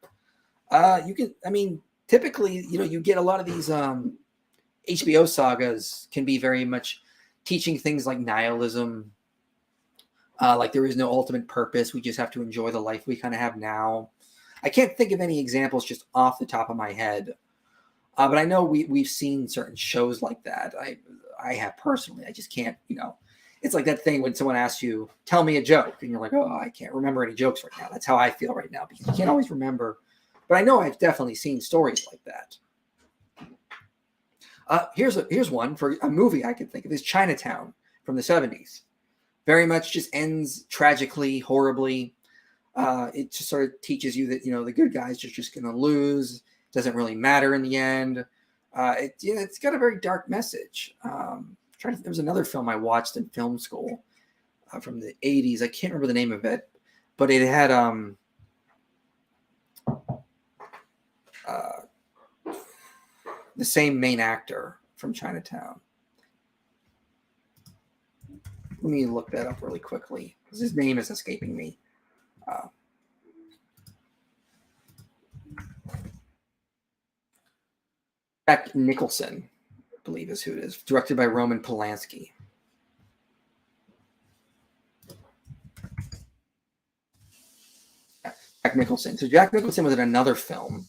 Typically, you get a lot of these HBO sagas can be very much teaching things like nihilism, like there is no ultimate purpose. We just have to enjoy the life we kind of have now. I can't think of any examples just off the top of my head, but I know we've seen certain shows like that. I have personally. I just can't, It's like that thing when someone asks you, tell me a joke, and you're like, oh, I can't remember any jokes right now. That's how I feel right now, because you can't always remember. But I know I've definitely seen stories like that. Here's one for a movie I could think of, is Chinatown from the 70s. Very much just ends tragically, horribly. It just sort of teaches you that, the good guys are just going to lose. Doesn't really matter in the end. It's got a very dark message. there was another film I watched in film school from the 80s. I can't remember the name of it, but it had the same main actor from Chinatown. Let me look that up really quickly because his name is escaping me. Jack Nicholson, I believe is who it is. Directed by Roman Polanski. Jack Nicholson. So Jack Nicholson was in another film.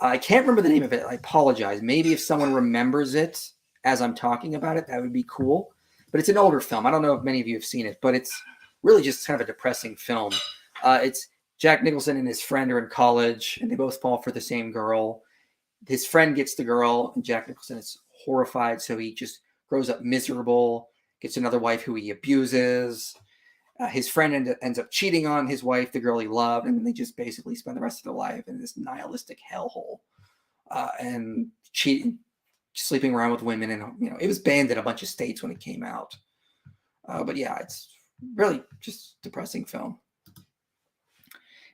I can't remember the name of it. I apologize. Maybe if someone remembers it as I'm talking about it, that would be cool. But it's an older film. I don't know if many of you have seen it, but it's really just kind of a depressing film. It's Jack Nicholson and his friend are in college, and they both fall for the same girl. His friend gets the girl, and Jack Nicholson is horrified, so he just grows up miserable, gets another wife who he abuses. His friend ends up cheating on his wife, the girl he loved, and they just basically spend the rest of their life in this nihilistic hellhole and cheating, sleeping around with women. And it was banned in a bunch of states when it came out. But yeah, it's really just depressing film.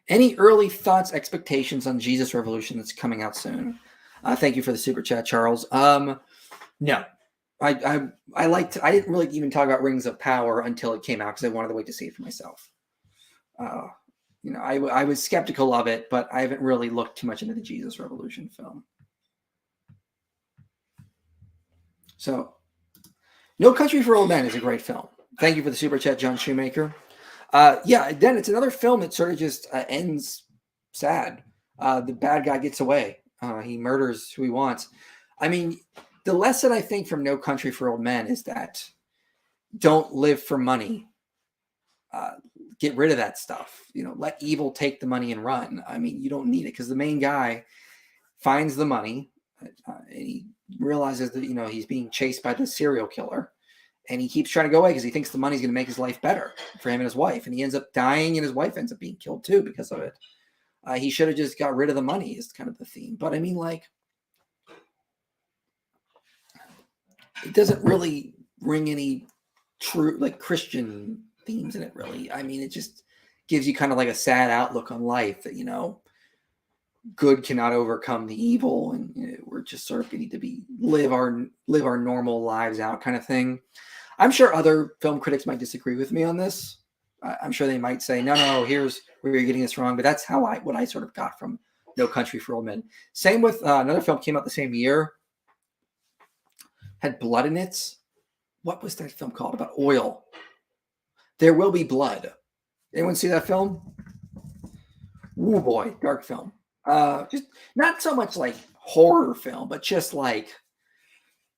Any early thoughts, expectations on Jesus Revolution that's coming out soon? Thank you for the super chat, Charles. No. I didn't really even talk about Rings of Power until it came out because I wanted to wait to see it for myself. I was skeptical of it, but I haven't really looked too much into the Jesus Revolution film. So, No Country for Old Men is a great film. Thank you for the super chat, John Shoemaker. Then it's another film that sort of just ends sad. The bad guy gets away. He murders who he wants. I mean, the lesson I think from No Country for Old Men is that don't live for money. Get rid of that stuff. Let evil take the money and run. I mean, you don't need it because the main guy finds the money and he realizes that, he's being chased by the serial killer and he keeps trying to go away because he thinks the money's going to make his life better for him and his wife. And he ends up dying and his wife ends up being killed too because of it. He should have just got rid of the money is kind of the theme. But I mean, it doesn't really ring any true Christian themes in it, really. I mean, it just gives you kind of like a sad outlook on life that, good cannot overcome the evil. And we're just sort of going to live our normal lives out kind of thing. I'm sure other film critics might disagree with me on this. I'm sure they might say, no, here's where you're getting this wrong. But that's what I sort of got from No Country for Old Men. Same with another film came out the same year. Had blood in it. What was that film called? About oil. There Will Be Blood. Anyone see that film? Ooh boy, dark film. Just not so much like horror film, but just like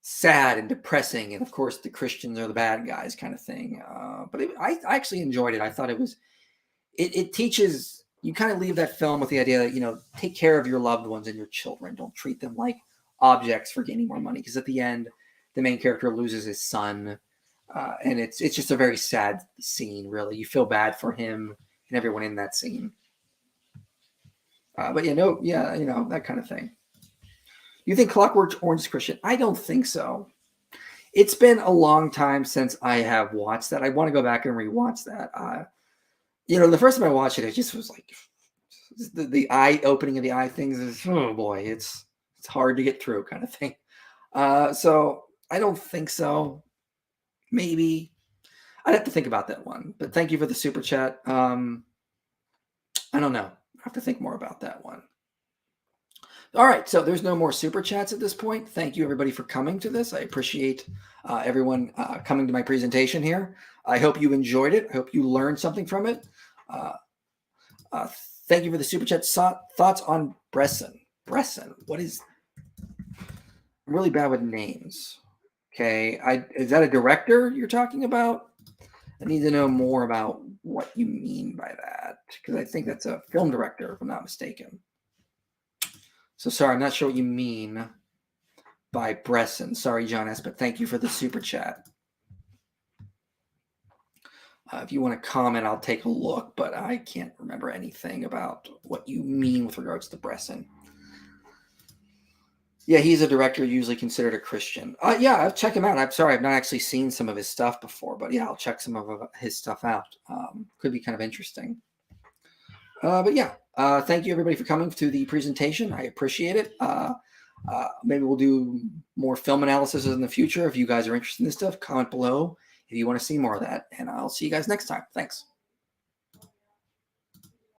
sad and depressing. And of course, the Christians are the bad guys kind of thing. But I actually enjoyed it. I thought it teaches, you kind of leave that film with the idea that, take care of your loved ones and your children. Don't treat them like objects for gaining more money. Because at the end, the main character loses his son. And it's just a very sad scene, really. You feel bad for him and everyone in that scene. That kind of thing. You think Clockwork Orange is Christian? I don't think so. It's been a long time since I have watched that. I want to go back and rewatch that. The first time I watched it, it just was like the eye opening of the eye things is, oh boy, it's hard to get through kind of thing. So I don't think so. Maybe I'd have to think about that one, but thank you for the super chat. I don't know. I have to think more about that one. All right. So there's no more super chats at this point. Thank you everybody for coming to this. I appreciate everyone coming to my presentation here. I hope you enjoyed it. I hope you learned something from it. Thank you for the super chat. Thoughts on Bresson? What is? I'm really bad with names. Okay, is that a director you're talking about? I need to know more about what you mean by that because I think that's a film director, if I'm not mistaken. So sorry, I'm not sure what you mean by Bresson. Sorry, John S., but thank you for the super chat. If you want to comment, I'll take a look, but I can't remember anything about what you mean with regards to Bresson. Yeah, he's a director usually considered a Christian. Yeah, I'll check him out. I'm sorry, I've not actually seen some of his stuff before, but yeah, I'll check some of his stuff out. Could be kind of interesting. But yeah, thank you everybody for coming to the presentation. I appreciate it. Maybe we'll do more film analysis in the future. If you guys are interested in this stuff, comment below if you want to see more of that. And I'll see you guys next time. Thanks.